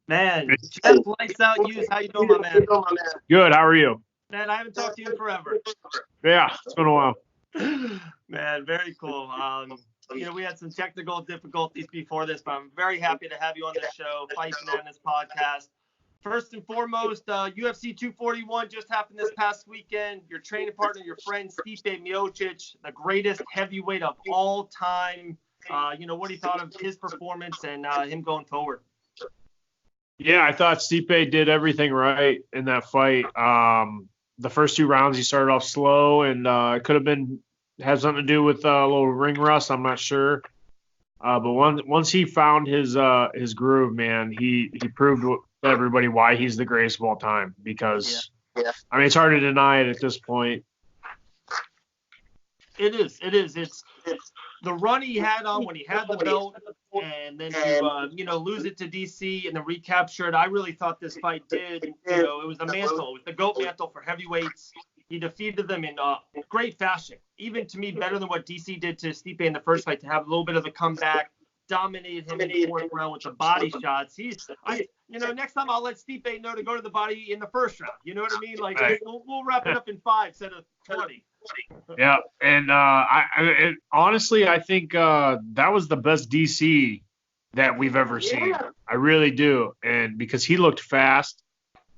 Man, Jeff, lights out, Hughes. How you doing, my man? Good. How are you? Man, I haven't talked to you in forever. Yeah, it's been a while. Man, very cool. We had some technical difficulties before this, but I'm very happy to have you on this show, Fight Madness podcast. First and foremost, UFC 241 just happened this past weekend. Your training partner, your friend, Stip Miocic, the greatest heavyweight of all time. What he thought of his performance and him going forward. Yeah, I thought Stipe did everything right in that fight. The first two rounds he started off slow, and it could have had something to do with a little ring rust. I'm not sure. But once he found his groove, man, he proved to everybody why he's the greatest of all time. Because I mean, it's hard to deny it at this point. It is. It's the run he had on when he had the belt, and then to lose it to DC and then recapture it. I really thought this fight it was the mantle, it was the GOAT mantle for heavyweights. He defeated them in great fashion, even to me better than what DC did to Stipe in the first fight. To have a little bit of a comeback, dominated him in the fourth round with the body shots. Next time I'll let Stipe know to go to the body in the first round. You know what I mean? Like we'll wrap it up in 5 instead of 20. Yeah, and honestly, I think that was the best DC that we've ever seen. I really do, and because he looked fast,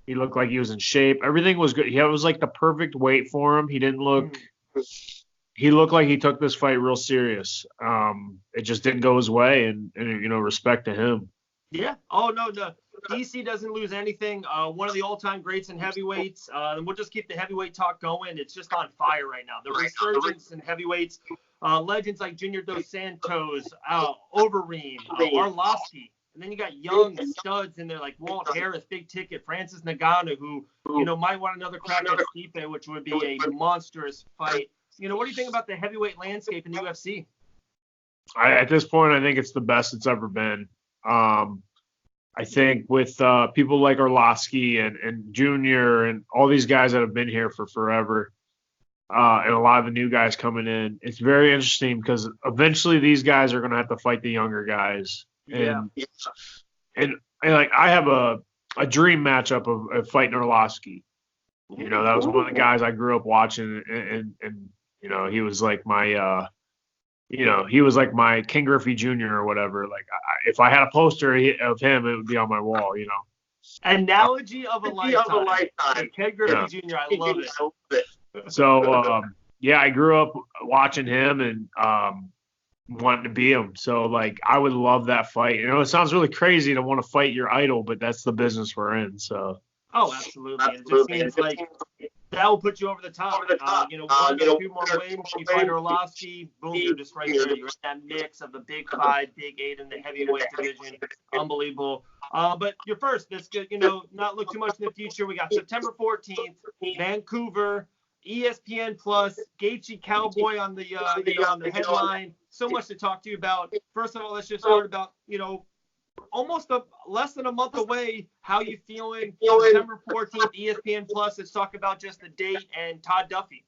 he looked like he was in shape. Everything was good. It was like the perfect weight for him. He didn't look. He looked like he took this fight real serious. It just didn't go his way, and respect to him. Yeah. Oh no. DC doesn't lose anything. One of the all-time greats in heavyweights. And we'll just keep the heavyweight talk going. It's just on fire right now. The resurgence in heavyweights. Legends like Junior Dos Santos, Overeem, Arlovsky. And then you got young studs in there like Walt Harris, big ticket, Francis Ngannou, who might want another crack at Stipe, which would be a monstrous fight. What do you think about the heavyweight landscape in the UFC? At this point, I think it's the best it's ever been. I think with people like Arlovsky and Junior and all these guys that have been here for forever, and a lot of the new guys coming in, it's very interesting because eventually these guys are going to have to fight the younger guys. And like I have a dream matchup of fighting Arlovsky. That was one of the guys I grew up watching, and he was like my he was like my Ken Griffey Jr. or whatever. Like, if I had a poster of him, it would be on my wall, Analogy of a lifetime. Ken Griffey Jr., I love it. So, I grew up watching him and wanting to be him. So, like, I would love that fight. It sounds really crazy to want to fight your idol, but that's the business we're in, so. Oh, absolutely. It just seems like that will put you over the top. 1 or 2 more wins, you fight Arlovsky, boom, you're just right there. You're in that mix of the big 5, big 8 in the heavyweight division. Unbelievable. But you're first. Let's get, not look too much in the future. We got September 14th, Vancouver, ESPN Plus, Gaethje Cowboy on the on the headline. So much to talk to you about. First of all, let's just start about, almost less than a month away. How you feeling? September 14th, ESPN Plus. Let's talk about just the date and Todd Duffee.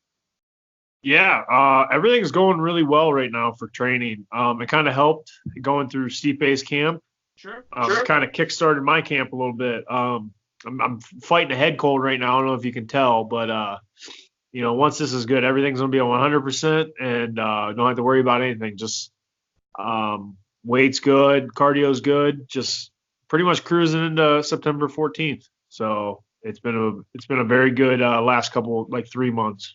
Yeah, everything's going really well right now for training. It kind of helped going through Stipe's camp. Sure. It kind of kickstarted my camp a little bit. I'm fighting a head cold right now. I don't know if you can tell, but once this is good, everything's gonna be on 100%, and don't have to worry about anything. Just weight's good, cardio's good, just pretty much cruising into September 14th. So it's been a very good last couple, like 3 months.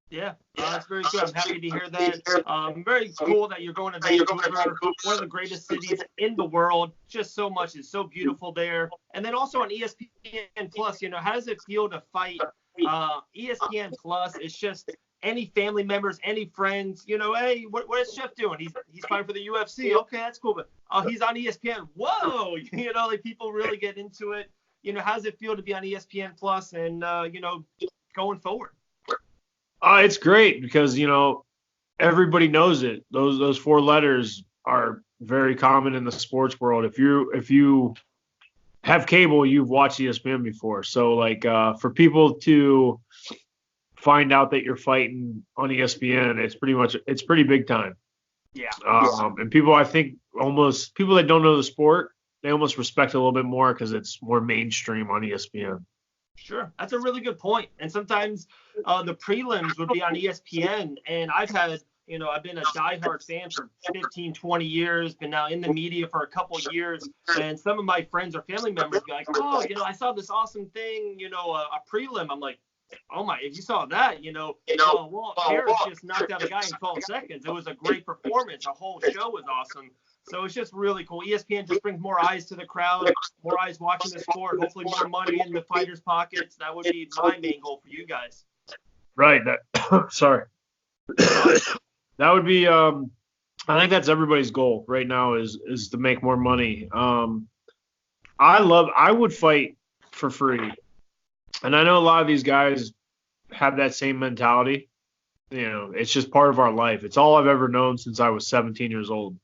Yeah, that's very good. I'm happy to hear that. Very cool that you're going to Vancouver, one of the greatest cities in the world. Just so much is so beautiful there. And then also on ESPN Plus, how does it feel to fight? ESPN Plus, it's just any family members, any friends, hey, what is Chef doing? He's fighting for the UFC. Okay, that's cool. But he's on ESPN. Whoa, like people really get into it. How does it feel to be on ESPN Plus and going forward? It's great because everybody knows it. Those 4 letters are very common in the sports world. If you have cable, you've watched ESPN before. So like for people to find out that you're fighting on ESPN, it's pretty big time. Yeah. And people, I think, almost people that don't know the sport, they almost respect it a little bit more because it's more mainstream on ESPN. Sure. That's a really good point. And sometimes the prelims would be on ESPN. And I've been a diehard fan for 15, 20 years, been now in the media for a couple of years. And some of my friends or family members be like, oh, I saw this awesome thing, a prelim. I'm like, oh my, if you saw that, Walt Harris just knocked out a guy in 12 seconds. It was a great performance. The whole show was awesome. So it's just really cool. ESPN just brings more eyes to the crowd, more eyes watching the sport, hopefully more money in the fighters' pockets. That would be my main goal for you guys. Right. Sorry. That would be I think that's everybody's goal right now is to make more money. I would fight for free. And I know a lot of these guys have that same mentality. It's just part of our life. It's all I've ever known since I was 17 years old.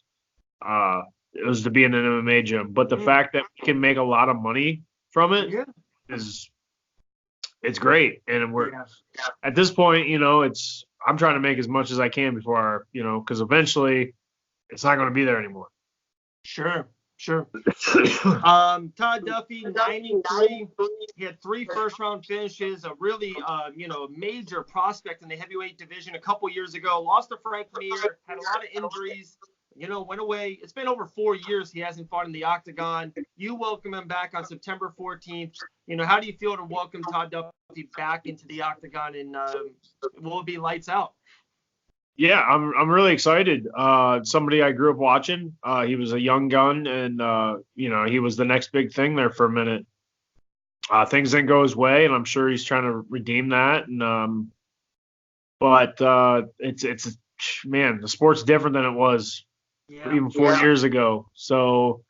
It was to be in an MMA gym. But the fact that we can make a lot of money from it it's great. And we're at this point, I'm trying to make as much as I can before because eventually it's not going to be there anymore. Sure. Todd Duffee, 93. He had 3 first-round finishes. A really, major prospect in the heavyweight division a couple years ago. Lost to Frank Mir. Had a lot of injuries. Went away. It's been over 4 years he hasn't fought in the octagon. You welcome him back on September 14th. How do you feel to welcome Todd Duffee back into the octagon, and will it be lights out? Yeah, I'm really excited. Somebody I grew up watching. He was a young gun, and he was the next big thing there for a minute. Things didn't go his way, and I'm sure he's trying to redeem that. And but it's man, the sport's different than it was even 4 years ago. So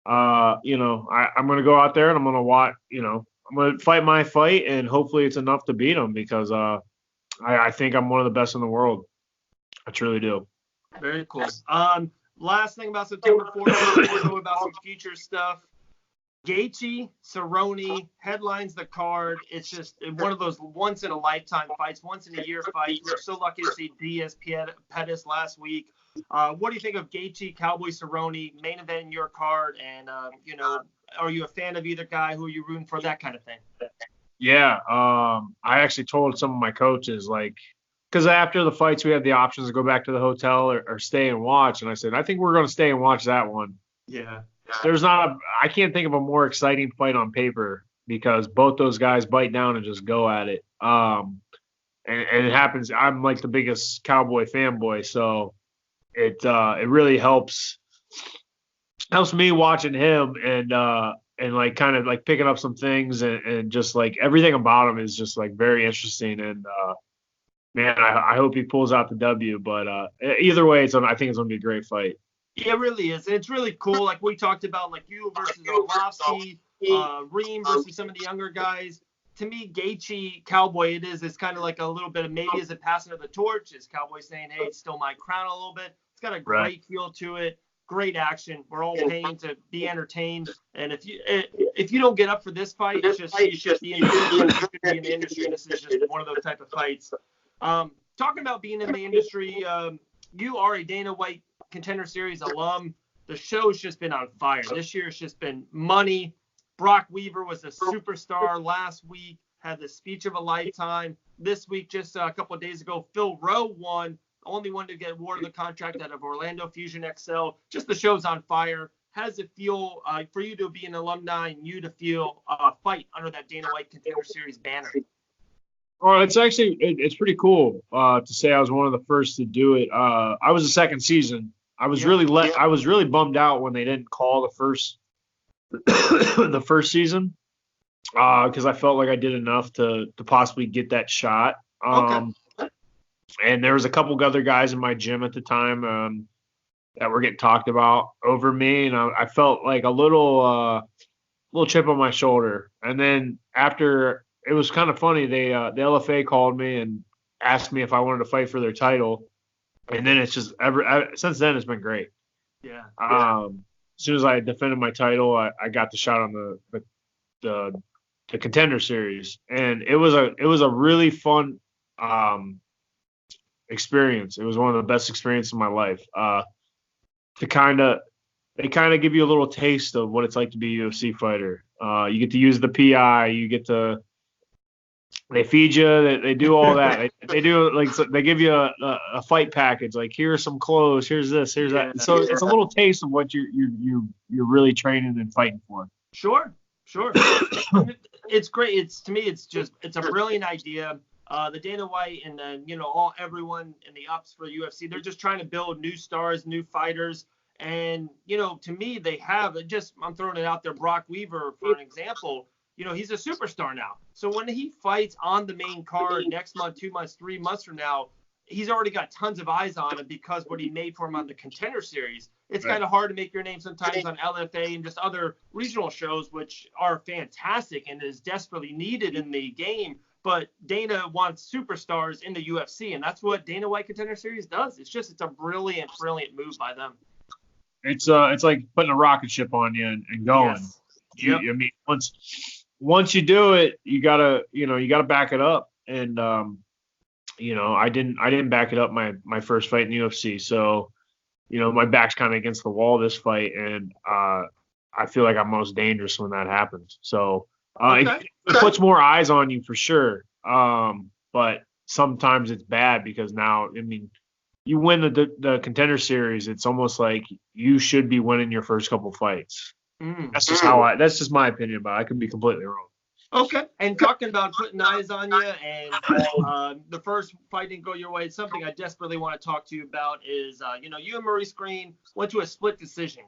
I'm gonna go out there and I'm gonna watch. I'm gonna fight my fight, and hopefully it's enough to beat him because I think I'm one of the best in the world. I truly do. Very cool. Last thing about September 14th, we'll go about some future stuff. Gaethje, Cerrone headlines the card. It's just one of those once-in-a-lifetime fights, once-in-a-year fights. We were so lucky to see Diaz Pettis last week. What do you think of Gaethje, Cowboy Cerrone, main event in your card? And, are you a fan of either guy? Who are you rooting for? That kind of thing. Yeah. I actually told some of my coaches, because after the fights, we had the options to go back to the hotel or stay and watch. And I said, I think we're going to stay and watch that one. Yeah. I can't think of a more exciting fight on paper because both those guys bite down and just go at it. And it happens. I'm like the biggest Cowboy fanboy. So it really helps me watching him and kind of picking up some things and just everything about him is just very interesting. And, man, I hope he pulls out the W, but either way, I think it's going to be a great fight. Yeah, it really is. It's really cool. Like we talked about, you versus Arlovsky, Reem versus some of the younger guys. To me, Gaethje, Cowboy, it's kind of like a little bit of maybe is it passing of the torch? Is Cowboy saying, hey, it's still my crown a little bit? It's got a great feel to it. Great action. We're all paying to be entertained. And if you don't get up for this fight, it's just you should be in the industry. This is just one of those type of fights. Talking about being in the industry, you are a Dana White Contender Series alum. The show's just been on fire. This year it's just been money. Brock Weaver was a superstar last week, had the speech of a lifetime. This week, just a couple of days ago, Phil Rowe won, only one to get awarded the contract out of Orlando Fusion XL. Just the show's on fire. How does it feel for you to be an alumni and you to feel fight under that Dana White Contender Series banner? Oh, it's pretty cool to say I was one of the first to do it. I was the second season. I was really bummed out when they didn't call the first season because I felt like I did enough to possibly get that shot. And there was a couple other guys in my gym at the time that were getting talked about over me, and I felt like a little chip on my shoulder. And then after, it was kind of funny. The LFA called me and asked me if I wanted to fight for their title. And then it's just since then it's been great. Yeah. As soon as I defended my title, I got the shot on the Contender Series, and it was a really fun experience. It was one of the best experiences of my life. To kind of they kind of give you a little taste of what it's like to be a UFC fighter. You get to use the PI. You get to they feed you. They do all that. They do like so they give you a fight package. Like here's some clothes. Here's this. Here's that. So it's a little taste of what you're really training and fighting for. Sure. It's great. To me, it's a brilliant idea. The Dana White and everyone in the ups for UFC, they're just trying to build new stars, new fighters. And, to me, they have I'm throwing it out there. Brock Weaver, for an example, he's a superstar now. So when he fights on the main card next month, 2 months, 3 months from now, he's already got tons of eyes on him because what he made for him on the Contender Series. It's kind of hard to make your name sometimes on LFA and just other regional shows, which are fantastic and is desperately needed in the game. But Dana wants superstars in the UFC, and that's what Dana White Contender Series does. It's a brilliant move by them. It's like putting a rocket ship on you and going. Yes. I mean, once you do it, you gotta back it up. And I didn't back it up my first fight in the UFC. So, my back's kind of against the wall this fight, and I feel like I'm most dangerous when that happens. So it puts more eyes on you for sure. But sometimes it's bad because now, I mean, you win the Contender Series, it's almost like you should be winning your first couple fights. That's just my opinion about it. I could be completely wrong. Okay. And talking about putting eyes on you and the first fight didn't go your way, something I desperately want to talk to you about is, you and Maurice Green went to a split decision.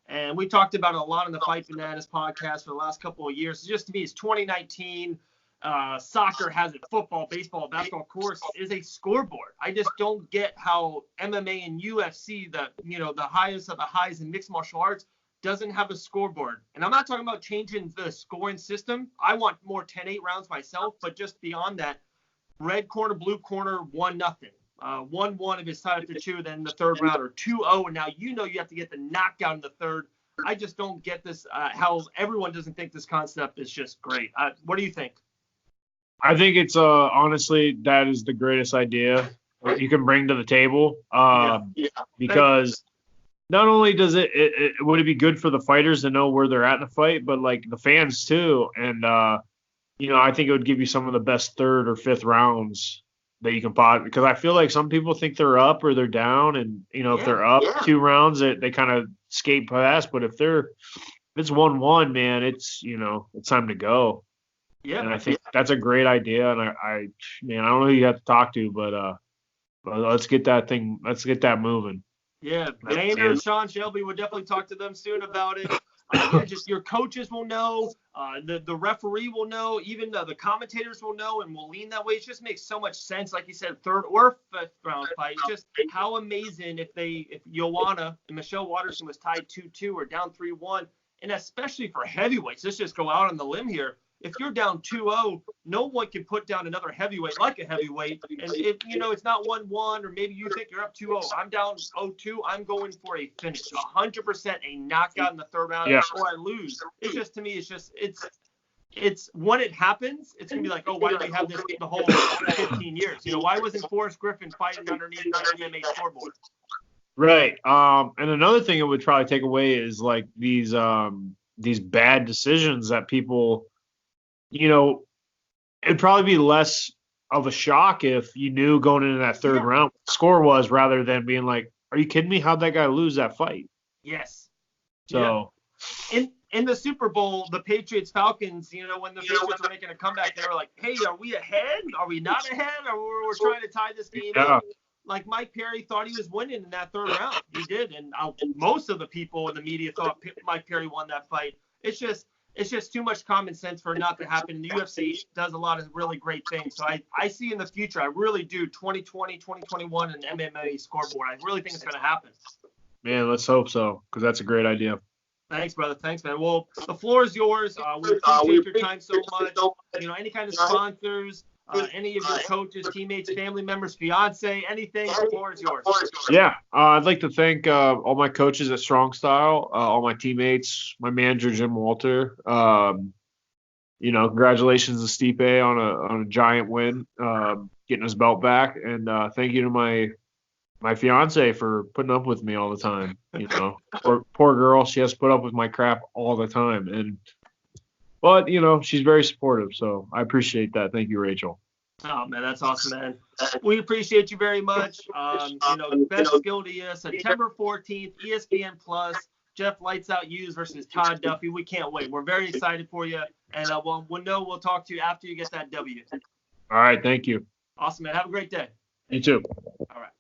And we talked about it a lot on the Fight Bananas podcast for the last couple of years. Just to me, it's 2019. Soccer has it. Football, baseball, basketball, of course, is a scoreboard. I just don't get how MMA and UFC, the highest of the highs in mixed martial arts, doesn't have a scoreboard. And I'm not talking about changing the scoring system. I want more 10-8 rounds myself, but just beyond that, red corner, blue corner, 1-0. 1-1 if it's tied after 2, then the third round, or 2-0, and now you have to get the knockout in the third. I just don't get this, how everyone doesn't think this concept is just great. What do you think? I think it's honestly, that is the greatest idea you can bring to the table. Because not only does would it be good for the fighters to know where they're at in the fight, but like the fans too. And I think it would give you some of the best third or fifth rounds that you can pot, because I feel like some people think they're up or they're down, and if they're up 2 rounds, they kind of skate past. But if it's 1-1, man, it's it's time to go. Yeah, and I think that's a great idea. And I don't know who you have to talk to, but let's get that moving. Yeah, Dana and Sean Shelby would definitely talk to them soon about it. Just your coaches will know, the referee will know, even the commentators will know, and will lean that way. It just makes so much sense, like you said, third or fifth round fight. Just how amazing if Joanna and Michelle Waterson was tied 2-2 or down 3-1, and especially for heavyweights. Let's just go out on the limb here. If you're down 2-0, no one can put down another heavyweight like a heavyweight. And if it's not 1-1, or maybe you think you're up 2-0, I'm down 0-2, I'm going for a finish, 100% a knockout in the third round, or I lose. It's just, to me, it's when it happens, it's gonna be like, oh, why did we have this the whole 15 years? Why wasn't Forrest Griffin fighting underneath the MMA Scoreboard? Right. And another thing it would probably take away is like these bad decisions that people. It'd probably be less of a shock if you knew going into that third round what the score was, rather than being like, are you kidding me? How'd that guy lose that fight? Yes. So in the Super Bowl, the Patriots-Falcons, when the Patriots were making a comeback, they were like, hey, are we ahead? Are we not ahead? Or we're trying to tie this game up? Like Mike Perry thought he was winning in that third round. He did. And most of the people in the media thought Mike Perry won that fight. It's just too much common sense for it not to happen. The UFC does a lot of really great things. So I see in the future, I really do, 2020, 2021, and MMA Scoreboard. I really think it's going to happen. Man, let's hope so, because that's a great idea. Thanks, brother. Thanks, man. Well, the floor is yours. We appreciate your time so much. Any kind of sponsors, any of your coaches, teammates, family members, fiance, anything, the floor is yours. Yeah, I'd like to thank all my coaches at Strong Style, all my teammates, my manager Jim Walter. Congratulations to Stipe on a giant win, getting his belt back, and thank you to My fiance for putting up with me all the time. Poor girl, she has to put up with my crap all the time. But she's very supportive, so I appreciate that. Thank you, Rachel. Oh, man, that's awesome, man. We appreciate you very much. Best skill to you, September 14th, ESPN Plus. Jeff Lights Out Hughes versus Todd Duffee. We can't wait. We're very excited for you. And we'll talk to you after you get that W. All right. Thank you. Awesome, man. Have a great day. You too. All right.